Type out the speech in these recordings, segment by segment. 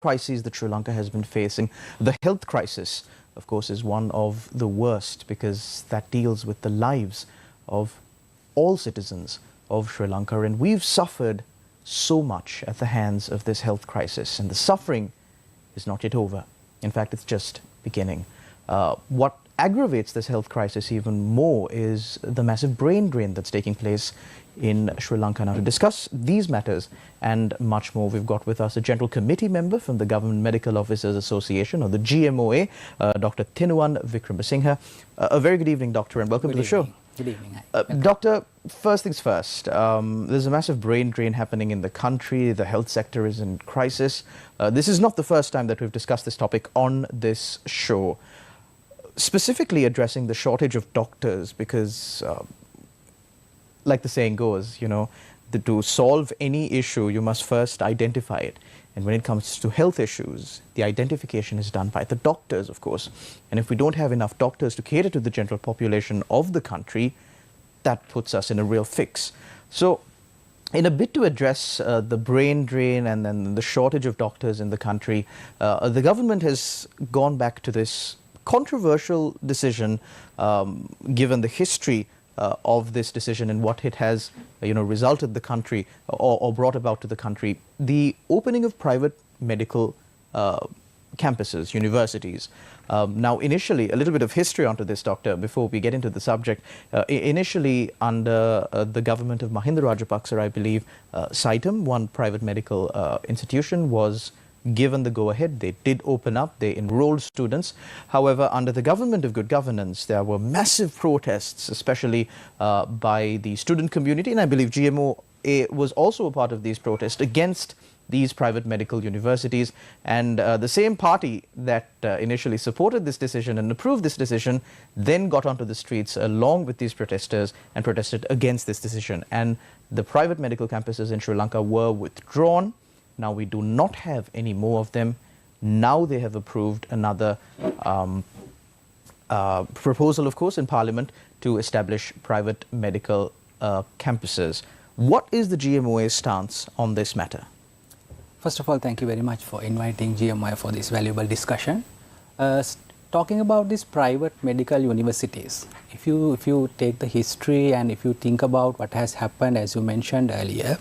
crises that Sri Lanka has been facing. The health crisis, of course, is one of the worst because that deals with the lives of all citizens of Sri Lanka, and we've suffered so much at the hands of this health crisis, and the suffering is not yet over. In fact, it's just beginning. What aggravates this health crisis even more is the massive brain drain that's taking place in Sri Lanka. Now, to discuss these matters and much more, we've got with us a General Committee member from the Government Medical Officers Association, or the GMOA, Dr. Thinuwan Vikramasinghe. A very good evening, Doctor, and welcome to the show. Good evening. Doctor, first things first, there's a massive brain drain happening in the country. The health sector is in crisis. This is not the first time that we've discussed this topic on this show, specifically addressing the shortage of doctors because, like the saying goes, you know, to solve any issue, you must first identify it. And when it comes to health issues, the identification is done by the doctors, of course. And if we don't have enough doctors to cater to the general population of the country, that puts us in a real fix. So, in a bid to address the brain drain and then the shortage of doctors in the country, the government has gone back to this controversial decision, given the history of this decision and what it has, resulted the country or brought about to the country, the opening of private medical campuses, universities. Now, initially, a little bit of history onto this, Doctor, before we get into the subject. Initially, under the government of Mahinda Rajapaksa, I believe, Saitam, one private medical institution, was given the go-ahead. They did open up, they enrolled students. However, under the government of good governance, there were massive protests, especially by the student community, and I believe GMOA was also a part of these protests against these private medical universities. And the same party that initially supported this decision and approved this decision then got onto the streets along with these protesters and protested against this decision. And the private medical campuses in Sri Lanka were withdrawn. Now we do not have any more of them. Now they have approved another proposal, of course, in Parliament to establish private medical campuses. What is the GMOA's stance on this matter? First of all, thank you very much for inviting GMOA for this valuable discussion. Talking about these private medical universities, if you take the history and if you think about what has happened, as you mentioned earlier,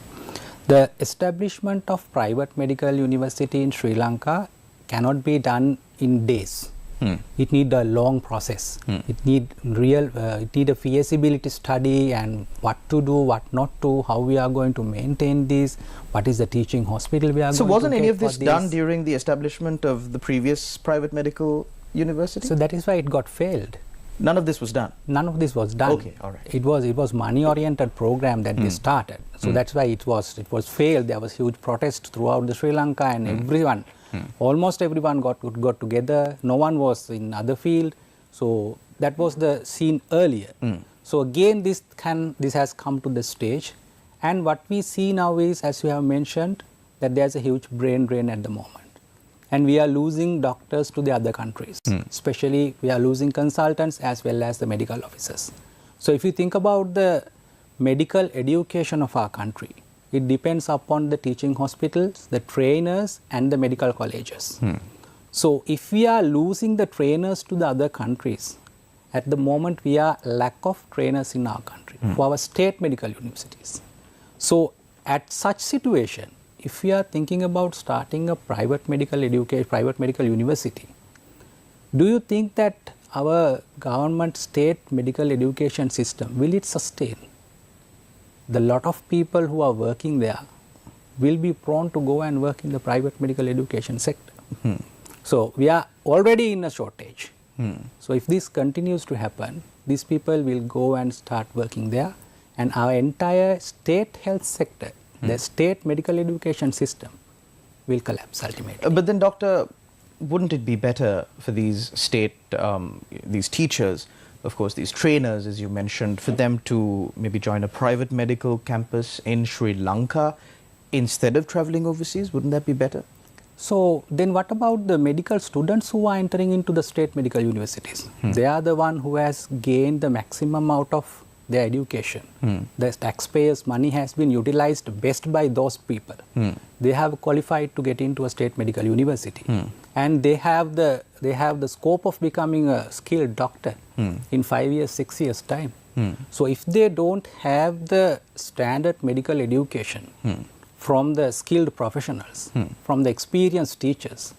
the establishment of private medical university in Sri Lanka cannot be done in days. It needs a long process. It need a feasibility study and what to do, what not to, how we are going to maintain this, what is the teaching hospital we are going to So wasn't any of this this done during the establishment of the previous private medical university? So that is why it got failed. None of this was done? None of this was done. Okay, all right. It was money-oriented program that they started. So that's why it was failed. There was huge protest throughout the Sri Lanka, and everyone, almost everyone got together. No one was in other field. So that was the scene earlier. So again, this has come to the stage, and what we see now is, as you have mentioned, that there's a huge brain drain at the moment. And we are losing doctors to the other countries. Especially, we are losing consultants as well as the medical officers. So if you think about the medical education of our country, it depends upon the teaching hospitals, the trainers, and the medical colleges. So if we are losing the trainers to the other countries, at the moment we are lack of trainers in our country for our state medical universities. So at such situation, if we are thinking about starting a private medical university, do you think that our government state medical education system, will it sustain? The lot of people who are working there will be prone to go and work in the private medical education sector. So we are already in a shortage. So if this continues to happen, these people will go and start working there, and our entire state health sector, the state medical education system, will collapse ultimately. But then, Doctor, wouldn't it be better for these state, these teachers, of course, these trainers, as you mentioned, for them to maybe join a private medical campus in Sri Lanka instead of traveling overseas? Wouldn't that be better? So then what about the medical students who are entering into the state medical universities? They are the one who has gained the maximum out of their education. The taxpayers' money has been utilized best by those people. They have qualified to get into a state medical university, and they have the scope of becoming a skilled doctor in 5 years, 6 years time. So if they don't have the standard medical education from the skilled professionals, from the experienced teachers,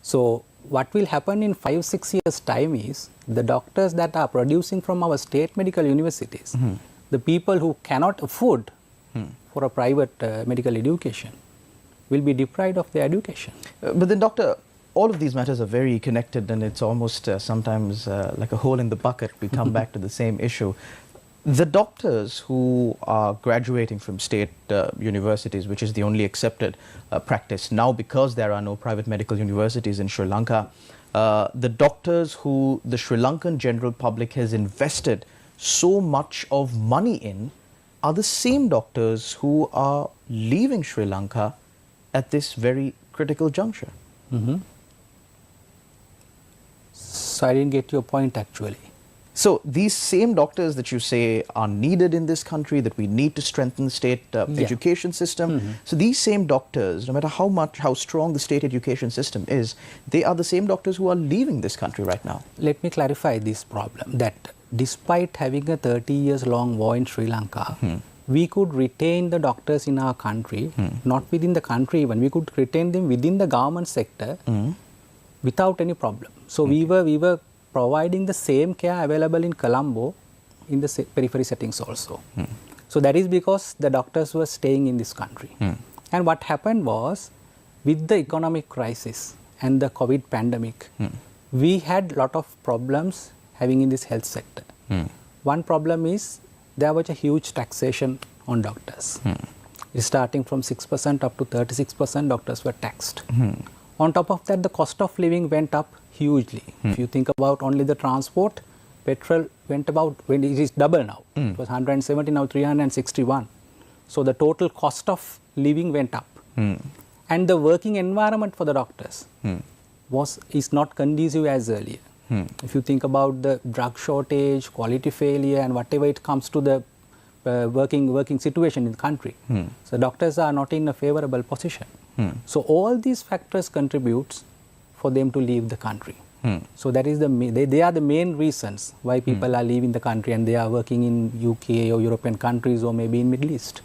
so what will happen in 5-6 years time is the doctors that are producing from our state medical universities, the people who cannot afford for a private medical education will be deprived of their education. But then, doctor, all of these matters are very connected, and it's almost sometimes like a hole in the bucket. We come back to the same issue. The doctors who are graduating from state universities, which is the only accepted practice now because there are no private medical universities in Sri Lanka, the doctors who the Sri Lankan general public has invested so much of money in are the same doctors who are leaving Sri Lanka at this very critical juncture. So I didn't get your point actually. So these same doctors that you say are needed in this country, that we need to strengthen the state education system. So these same doctors, no matter how strong the state education system is, they are the same doctors who are leaving this country right now. Let me clarify this problem, that despite having a 30 years long war in Sri Lanka, we could retain the doctors in our country, not within the country even, we could retain them within the government sector without any problem. So we were providing the same care available in Colombo in the periphery settings also. So that is because the doctors were staying in this country. And what happened was, with the economic crisis and the COVID pandemic, we had a lot of problems having in this health sector. One problem is there was a huge taxation on doctors. Starting from 6% up to 36%, doctors were taxed. On top of that, the cost of living went up hugely. If you think about only the transport, petrol went about, when it is double now. It was 170, now 361. So the total cost of living went up. And the working environment for the doctors is not conducive as earlier. If you think about the drug shortage, quality failure, and whatever it comes to the working situation in the country, so doctors are not in a favorable position. So all these factors contributes for them to leave the country. So that is they are the main reasons why people are leaving the country, and they are working in UK or European countries or maybe in Middle East.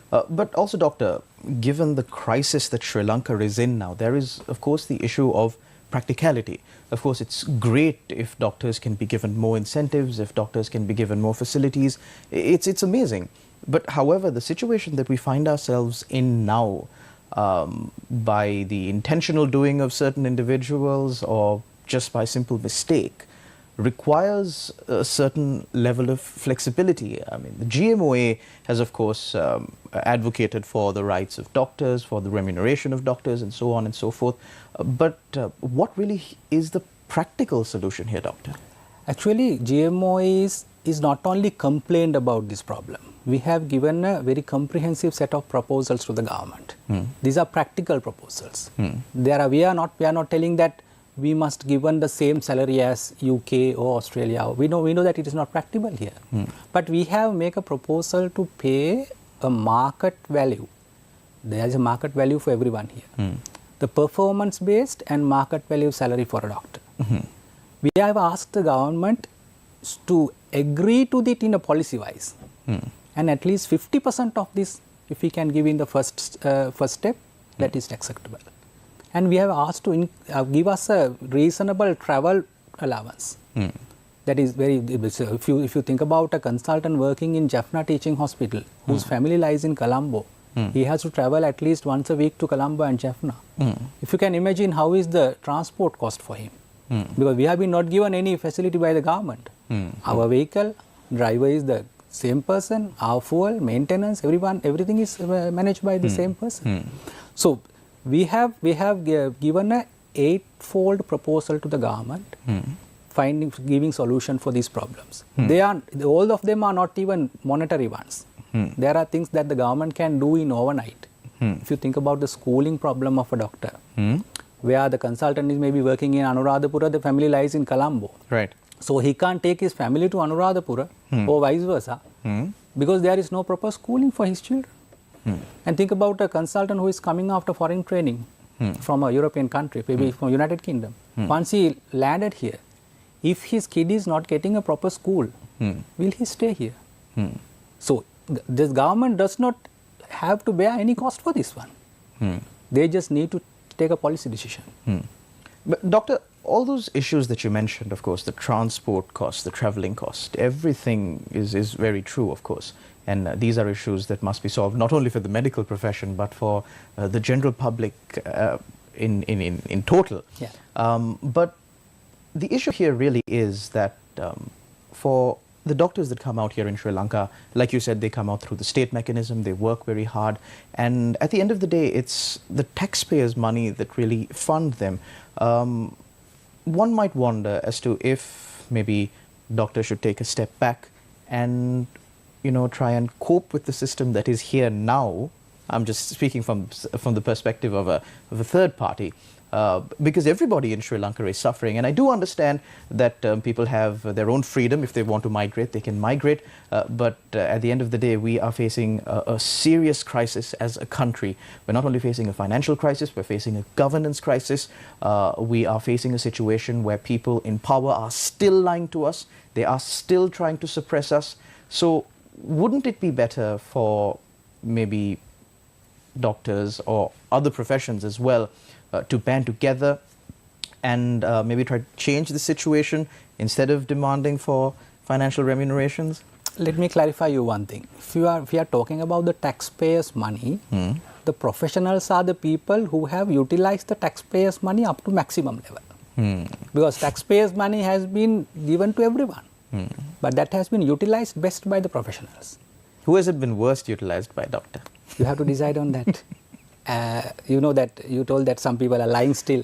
But also, doctor, given the crisis that Sri Lanka is in now, there is of course the issue of practicality. Of course, it's great if doctors can be given more incentives, if doctors can be given more facilities. It's amazing. But however, the situation that we find ourselves in now, by the intentional doing of certain individuals or just by simple mistake, requires a certain level of flexibility. I mean, the GMOA has, of course, advocated for the rights of doctors, for the remuneration of doctors, and so on and so forth. But what really is the practical solution here, doctor? Actually, GMOA is not only complained about this problem. We have given a very comprehensive set of proposals to the government. These are practical proposals. We are not telling that we must given the same salary as UK or Australia. We know that it is not practicable here. But we have make a proposal to pay a market value. There is a market value for everyone here. The performance based and market value salary for a doctor. We have asked the government to agree to it in a policy wise. And at least 50% of this, if we can give in the first step, that is acceptable. And we have asked to give us a reasonable travel allowance. That is very, if you think about a consultant working in Jaffna Teaching Hospital, whose family lies in Colombo, he has to travel at least once a week to Colombo and Jaffna. If you can imagine how is the transport cost for him. Because we have been not given any facility by the government. Our vehicle, driver is the same person, our fuel, maintenance, everything is managed by the same person. So we have given a 8-fold proposal to the government, giving solution for these problems. All of them are not even monetary ones. There are things that the government can do in overnight. If you think about the schooling problem of a doctor, where the consultant is maybe working in Anuradhapura, the family lies in Colombo. Right. So he can't take his family to Anuradhapura or vice versa because there is no proper schooling for his children. And think about a consultant who is coming after foreign training from a European country, maybe from United Kingdom. Once he landed here, if his kid is not getting a proper school, will he stay here? So this government does not have to bear any cost for this one. They just need to take a policy decision. But Doctor, all those issues that you mentioned, of course, the transport cost, the traveling cost, everything is very true, of course. And these are issues that must be solved not only for the medical profession, but for the general public in total. Yeah. But the issue here really is that for the doctors that come out here in Sri Lanka, like you said, they come out through the state mechanism, they work very hard, and at the end of the day, it's the taxpayers' money that really fund them. One might wonder as to if maybe doctors should take a step back and, try and cope with the system that is here now. I'm just speaking from the perspective of a third party. Because everybody in Sri Lanka is suffering. And I do understand that people have their own freedom. If they want to migrate, they can migrate. But at the end of the day, we are facing a serious crisis as a country. We're not only facing a financial crisis, we're facing a governance crisis. We are facing a situation where people in power are still lying to us. They are still trying to suppress us. So wouldn't it be better for maybe doctors or other professions as well to band together and maybe try to change the situation instead of demanding for financial remunerations? Let me clarify you one thing. If we are talking about the taxpayers' money, the professionals are the people who have utilized the taxpayers' money up to maximum level. Because taxpayers' money has been given to everyone, but that has been utilized best by the professionals. Who has it been worst utilized by, Doctor? You have to decide on that. You told that some people are lying still.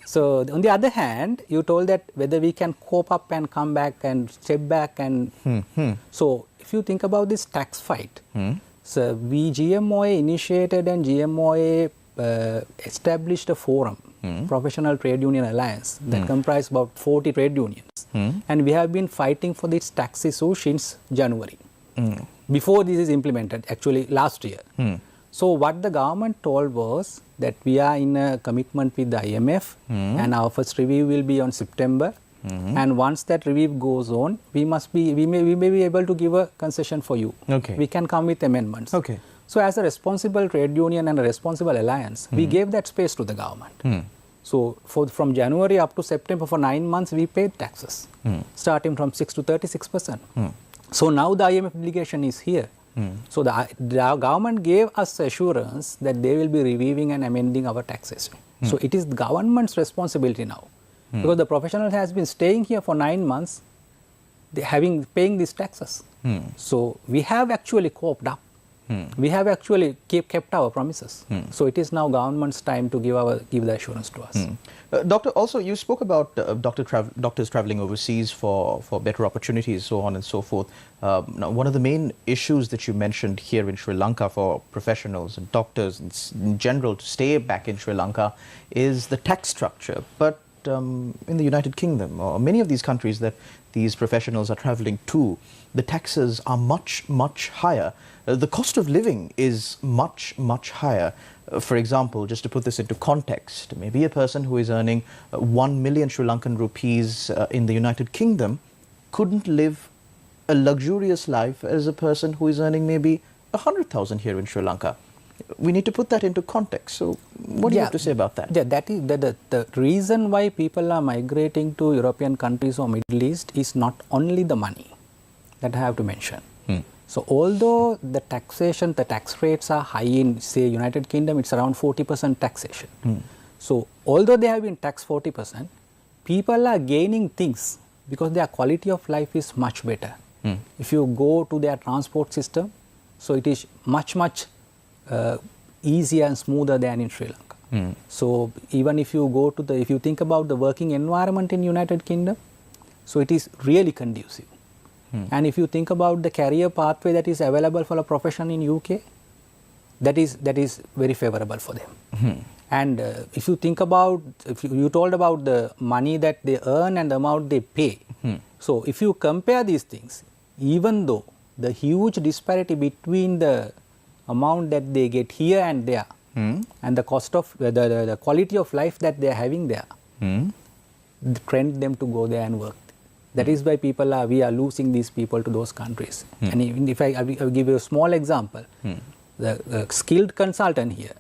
So on the other hand, you told that whether we can cope up and come back and step back and so if you think about this tax fight, so GMOA initiated and GMOA established a forum, Professional Trade Union Alliance, that comprised about 40 trade unions, and we have been fighting for this tax issue since January. Before this is implemented, actually last year. So what the government told was that we are in a commitment with the IMF and our first review will be on September. And once that review goes on, we may be able to give a concession for you. Okay. We can come with amendments. Okay. So as a responsible trade union and a responsible alliance, we gave that space to the government. So from January up to September, for 9 months, we paid taxes, starting from 6 to 36%. So now the IMF delegation is here. So the government gave us assurance that they will be reviewing and amending our taxes. So it is the government's responsibility now. Because the professional has been staying here for 9 months, paying these taxes. So we have actually coped up. We have actually kept our promises. So it is now government's time to give the assurance to us. Doctor, also you spoke about doctors traveling overseas for better opportunities, so on and so forth. Now, one of the main issues that you mentioned here in Sri Lanka for professionals and doctors in general to stay back in Sri Lanka is the tax structure. But in the United Kingdom or many of these countries that these professionals are traveling to, the taxes are much, much higher. The cost of living is much, much higher. For example, just to put this into context, maybe a person who is earning 1 million Sri Lankan rupees in the United Kingdom couldn't live a luxurious life as a person who is earning maybe 100,000 here in Sri Lanka. We need to put that into context. So what do you have to say about that? Yeah, that is the reason why people are migrating to European countries or Middle East is not only the money that I have to mention. So although the tax rates are high in, say, United Kingdom, it's around 40% taxation. So although they have been taxed 40%, people are gaining things because their quality of life is much better. If you go to their transport system, so it is much, much easier and smoother than in Sri Lanka. So even if you if you think about the working environment in United Kingdom, so it is really conducive. And if you think about the career pathway that is available for a profession in UK, that is very favorable for them. And if you think about, if you told about the money that they earn and the amount they pay, So if you compare these things, even though the huge disparity between the amount that they get here and there and the cost of the quality of life that they are having there, trend them to go there and work. That is why we are losing these people to those countries. And even if I will give you a small example, the skilled consultant here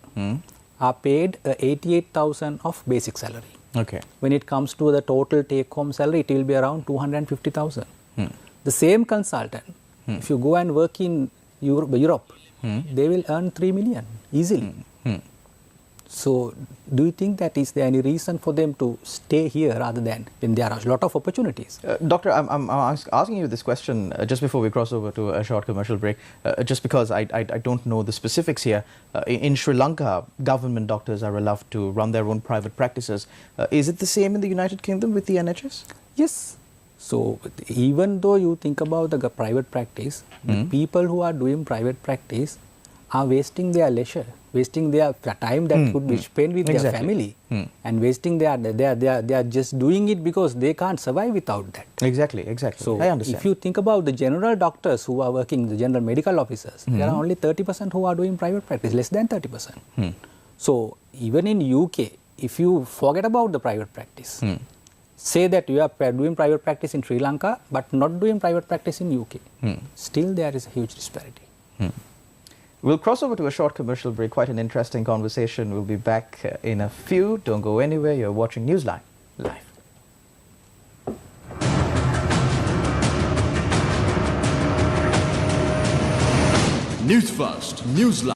are paid 88,000 of basic salary. Okay. When it comes to the total take-home salary, it will be around 250,000. The same consultant, if you go and work in Europe, they will earn 3 million easily. So, do you think that is there any reason for them to stay here rather than when there are a lot of opportunities? Doctor, I'm asking you this question just before we cross over to a short commercial break, just because I don't know the specifics here. In Sri Lanka, government doctors are allowed to run their own private practices. Is it the same in the United Kingdom with the NHS? Yes. So, even though you think about the private practice, the people who are doing private practice are wasting their leisure, wasting their time that could be spent with their family, and wasting they are just doing it because they can't survive without that. Exactly. So I understand. if you think about the general doctors who are working, the general medical officers, there are only 30% who are doing private practice, less than 30%. So even in UK, if you forget about the private practice, say that you are doing private practice in Sri Lanka but not doing private practice in UK, still there is a huge disparity. We'll cross over to a short commercial break. Quite an interesting conversation. We'll be back in a few. Don't go anywhere. You're watching Newsline live. Newsfirst, Newsline.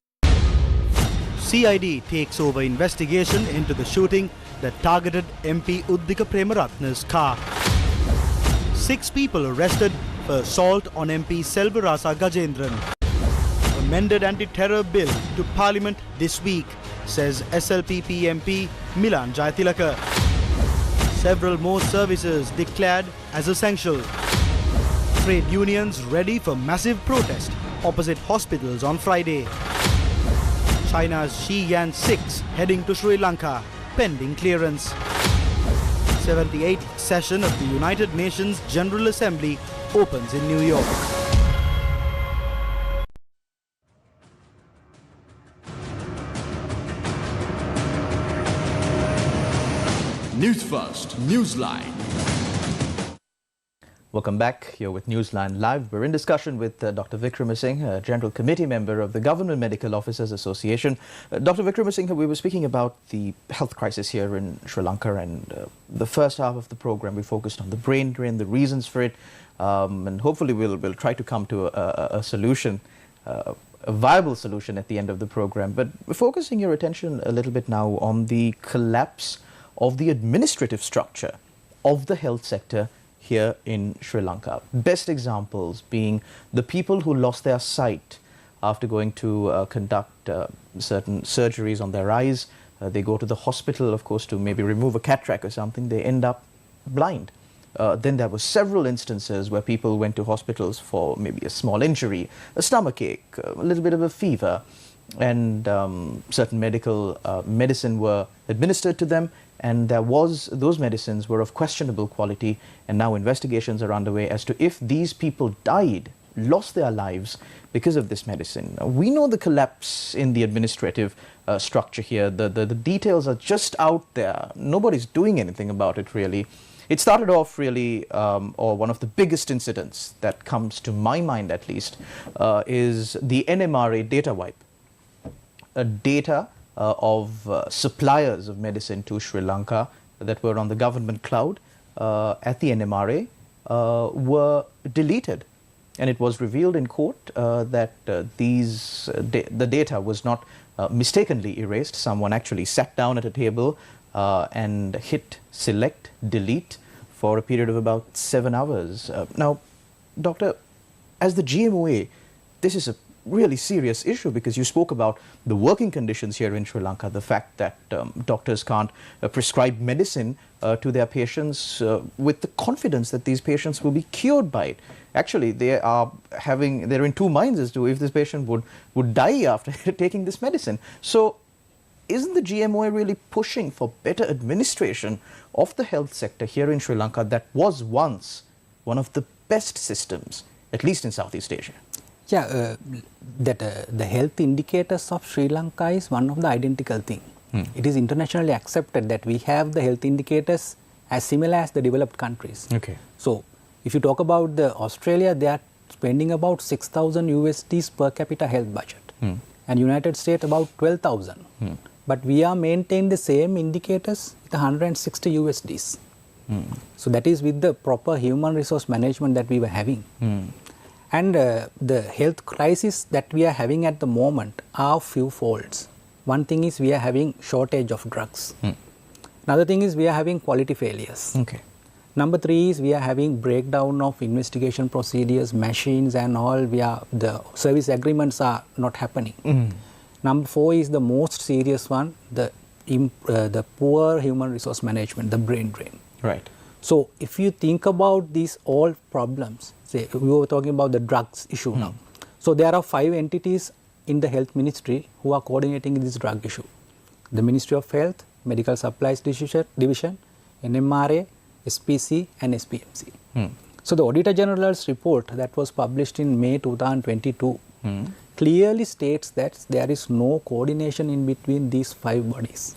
CID takes over investigation into the shooting that targeted MP Uddika Premaratne's car. 6 people arrested for assault on MP Selvarasa Gajendran. Amended anti-terror bill to Parliament this week, says SLPP MP Milan Jayatilaka. Several more services declared as essential. Trade unions ready for massive protest opposite hospitals on Friday. China's Xi Yan 6 heading to Sri Lanka, pending clearance. 78th session of the United Nations General Assembly opens in New York. Newsfirst, Newsline. Welcome back. You're with Newsline Live. We're in discussion with Dr. Vikramasinghe, General Committee Member of the Government Medical Officers Association. Dr. Vikramasinghe, we were speaking about the health crisis here in Sri Lanka, and the first half of the program we focused on the brain drain, the reasons for it, and hopefully we'll try to come to a solution, a viable solution at the end of the program. But we're focusing your attention a little bit now on the collapse of the administrative structure of the health sector here in Sri Lanka. Best examples being the people who lost their sight after going to conduct certain surgeries on their eyes. They go to the hospital, of course, to maybe remove a cataract or something. They end up blind. Then there were several instances where people went to hospitals for maybe a small injury, a stomachache, a little bit of a fever, and certain medicine were administered to them, and those medicines were of questionable quality, and now investigations are underway as to if these people lost their lives because of this medicine. We know the collapse in the administrative structure here. The details are just out there. Nobody's doing anything about it, really. It started off really, or one of the biggest incidents that comes to my mind at least, is the NMRA data wipe. Data of suppliers of medicine to Sri Lanka that were on the government cloud at the NMRA were deleted. And it was revealed in court that the data was not mistakenly erased. Someone actually sat down at a table and hit select delete for a period of about 7 hours. Now, Doctor, as the GMOA, this is a really serious issue, because you spoke about the working conditions here in Sri Lanka, the fact that doctors can't prescribe medicine to their patients with the confidence that these patients will be cured by it. Actually, they're in two minds as to if this patient would die after taking this medicine. So isn't the GMOA really pushing for better administration of the health sector here in Sri Lanka that was once one of the best systems, at least in Southeast Asia. Yeah, the health indicators of Sri Lanka is one of the identical thing. It is internationally accepted that we have the health indicators as similar as the developed countries. Okay. So, if you talk about the Australia, they are spending about 6,000 USDs per capita health budget, and United States about 12,000. But we are maintaining the same indicators with 160 USDs. So that is with the proper human resource management that we were having. And the health crisis that we are having at the moment are few folds. One thing is we are having shortage of drugs. Another thing is we are having quality failures. Okay. Number 3 is we are having breakdown of investigation procedures, machines and all. The service agreements are not happening. Number 4 is the most serious one, the poor human resource management, the brain drain. Right. So if you think about these all problems, say we were talking about the drugs issue now. So there are 5 entities in the health ministry who are coordinating this drug issue. The Ministry of Health, Medical Supplies Division, NMRA, SPC and SPMC. So the Auditor General's report that was published in May 2022 clearly states that there is no coordination in between these 5 bodies.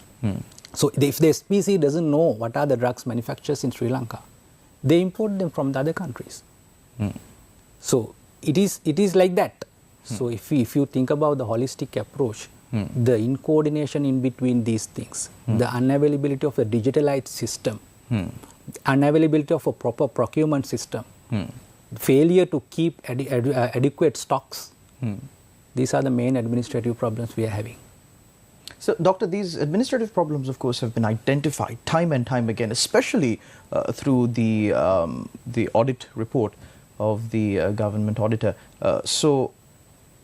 So if the SPC doesn't know what are the drugs manufacturers in Sri Lanka, they import them from the other countries. So it is like that. So if you think about the holistic approach, the incoordination in between these things, the unavailability of a digitalized system, unavailability of a proper procurement system, failure to keep adequate stocks, these are the main administrative problems we are having. So, Doctor, these administrative problems, of course, have been identified time and time again, especially through the audit report of the government auditor. So,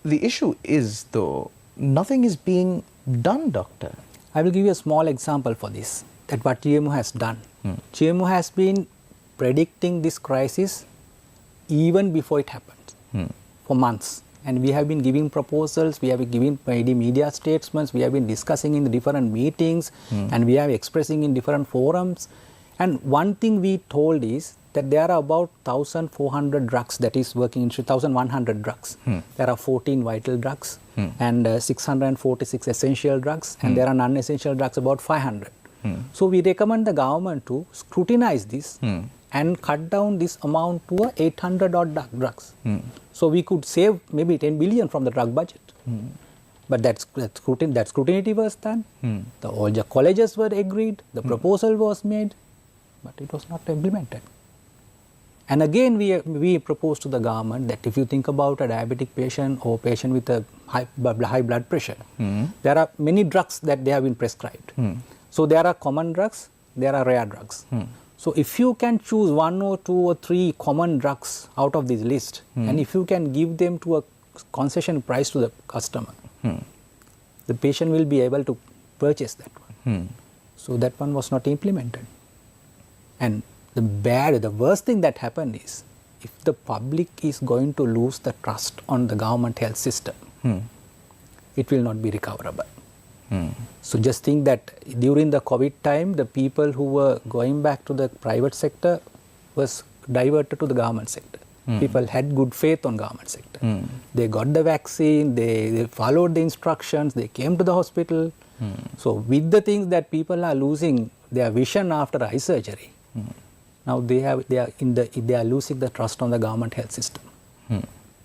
the issue is, though, nothing is being done, Doctor. I will give you a small example for this, that what GMO has done. GMO has been predicting this crisis even before it happened, for months. And we have been giving proposals, we have been giving media statements, we have been discussing in the different meetings, and we are expressing in different forums. And one thing we told is that there are about 1,400 drugs that is working in 1,100 drugs. There are 14 vital drugs and 646 essential drugs, and there are non-essential drugs about 500. So we recommend the government to scrutinize this and cut down this amount to 800 odd drugs. So we could save maybe 10 billion from the drug budget. But that scrutiny was done. All the colleges were agreed, the proposal was made, but it was not implemented. And again we proposed to the government that if you think about a diabetic patient or patient with a high blood pressure, there are many drugs that they have been prescribed. So there are common drugs, there are rare drugs. So if you can choose 1 or 2 or 3 common drugs out of this list, and if you can give them to a concession price to the customer, the patient will be able to purchase that one. So that one was not implemented. And the worst thing that happened is, if the public is going to lose the trust on the government health system, it will not be recoverable. So just think that during the COVID time, the people who were going back to the private sector was diverted to the government sector. People had good faith on government sector. They got the vaccine, they followed the instructions, they came to the hospital. So with the things that people are losing their vision after eye surgery, now they are losing the trust on the government health system.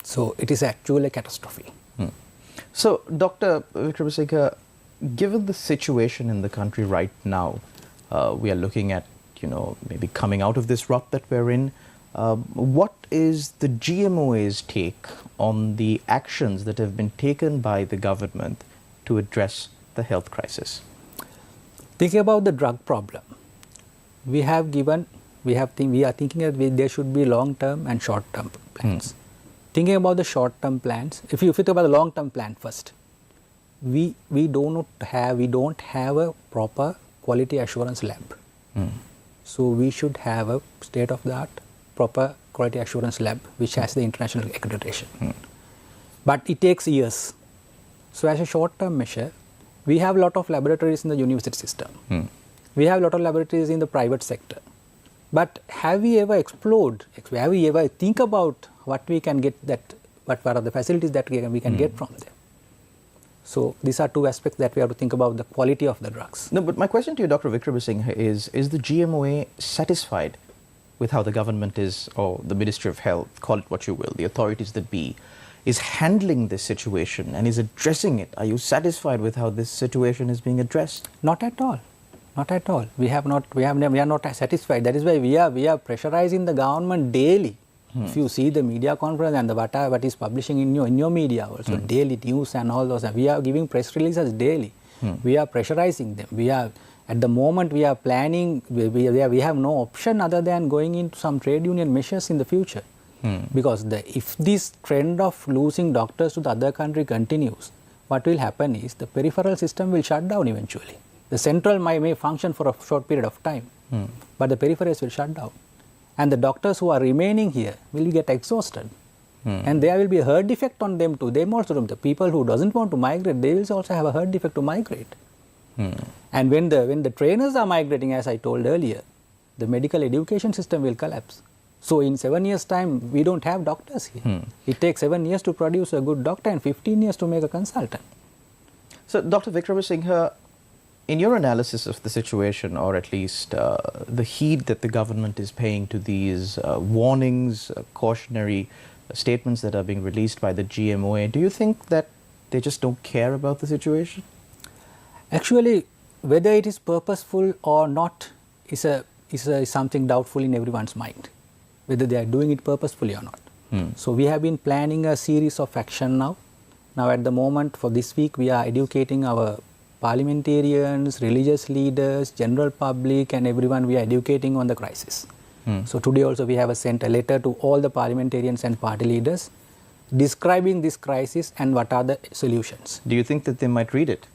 So it is actually a catastrophe. So, Dr. Vikramasinghe, given the situation in the country right now, we are looking at, maybe coming out of this rut that we're in. What is the GMOA's take on the actions that have been taken by the government to address the health crisis? Thinking about the drug problem, we are thinking that there should be long-term and short-term plans. Thinking about the short-term plans, if you think about the long-term plan first, we don't have a proper quality assurance lab. So we should have a state-of-the-art proper quality assurance lab which has the international accreditation. But it takes years. So as a short-term measure, we have a lot of laboratories in the university system. We have a lot of laboratories in the private sector. But have we ever explored, have we ever think about what we can get what are the facilities that we can get from them? So these are two aspects that we have to think about the quality of the drugs. No, but my question to you, Dr. Vikramasinghe, is the GMOA satisfied with how the government is, or the Ministry of Health, call it what you will, the authorities that be, is handling this situation and is addressing it? Are you satisfied with how this situation is being addressed? Not at all. Not at all. We are not satisfied. That is why we are pressurizing the government daily. If you see the media conference and what is publishing in your media also, daily news and all those, we are giving press releases daily. We are pressurizing them. We are, at the moment we are planning, we have no option other than going into some trade union measures in the future. Because if this trend of losing doctors to the other country continues, what will happen is the peripheral system will shut down eventually. The central may function for a short period of time, but the peripherals will shut down. And the doctors who are remaining here will get exhausted. And there will be a herd defect on them too. The people who doesn't want to migrate, they will also have a herd defect to migrate. And when the trainers are migrating, as I told earlier, the medical education system will collapse. So in 7 years' time, we don't have doctors here. It takes 7 years to produce a good doctor and 15 years to make a consultant. So, Dr. Vikramasinghe, in your analysis of the situation, or at least the heed that the government is paying to these warnings, cautionary statements that are being released by the GMOA, do you think that they just don't care about the situation? Actually, whether it is purposeful or not is something doubtful in everyone's mind, whether they are doing it purposefully or not. So we have been planning a series of action now. Now at the moment, for this week, we are educating our parliamentarians, religious leaders, general public, and everyone we are educating on the crisis. So today also we have sent a letter to all the parliamentarians and party leaders describing this crisis and what are the solutions. Do you think that they might read it?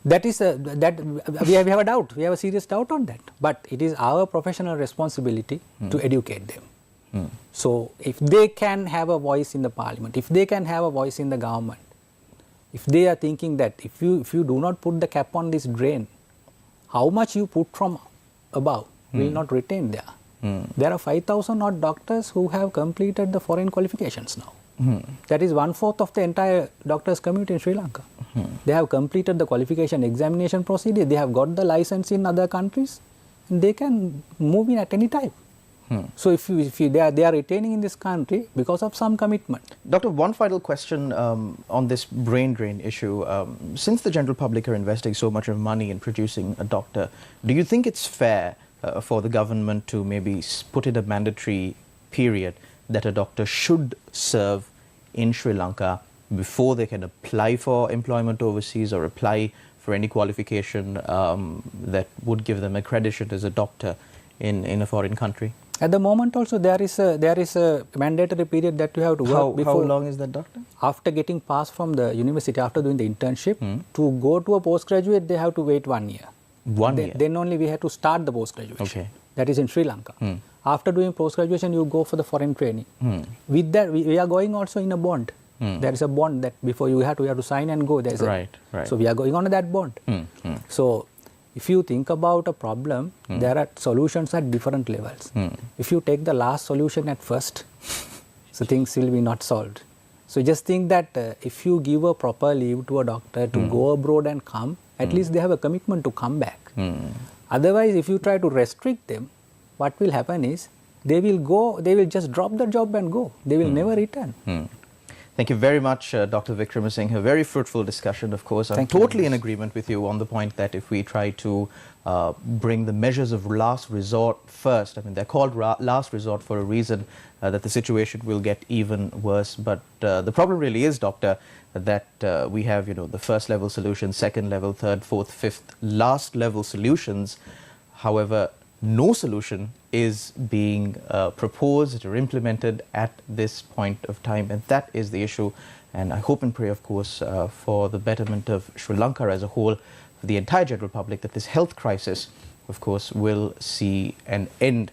That is we have a doubt. We have a serious doubt on that. But it is our professional responsibility to educate them. So if they can have a voice in the parliament, if they can have a voice in the government, if they are thinking that if you do not put the cap on this drain, how much you put from above will not retain there. There are 5,000 odd doctors who have completed the foreign qualifications now. That is 1/4 of the entire doctors community in Sri Lanka. They have completed the qualification examination procedure, they have got the license in other countries, and they can move in at any time. So if they are retaining in this country because of some commitment. Doctor, one final question on this brain drain issue. Since the general public are investing so much of money in producing a doctor, do you think it's fair for the government to maybe put in a mandatory period that a doctor should serve in Sri Lanka before they can apply for employment overseas or apply for any qualification that would give them accreditation as a doctor in a foreign country? At the moment also there is a mandatory period that you have to work before. How long is that, doctor? After getting passed from the university, after doing the internship, to go to a postgraduate, they have to wait 1 year. 1 year? Then only we have to start the postgraduation. Okay. That is in Sri Lanka. After doing postgraduation, you go for the foreign training. With that, we are going also in a bond. There is a bond that before you have to sign and go. Right. So we are going on that bond. So if you think about a problem, there are solutions at different levels. If you take the last solution at first, so things will be not solved. So just think that if you give a proper leave to a doctor to go abroad and come, at least they have a commitment to come back. Otherwise, if you try to restrict them, what will happen is they will just drop the job and go. They will never return. Thank you very much, Dr. Vikramasinghe. A very fruitful discussion, of course. I'm totally in agreement with you on the point that if we try to bring the measures of last resort first, I mean, they're called last resort for a reason, that the situation will get even worse. But the problem really is, Doctor, that we have, the first level solutions, second level, third, fourth, fifth, last level solutions. However, no solution is being proposed or implemented at this point of time, and that is the issue. And I hope and pray, of course, for the betterment of Sri Lanka as a whole, for the entire general public, that this health crisis, of course, will see an end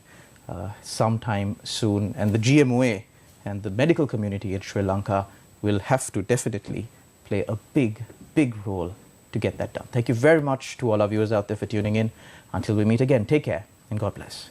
sometime soon. And the GMOA and the medical community in Sri Lanka will have to definitely play a big, big role to get that done. Thank you very much to all our viewers out there for tuning in. Until we meet again, take care and God bless.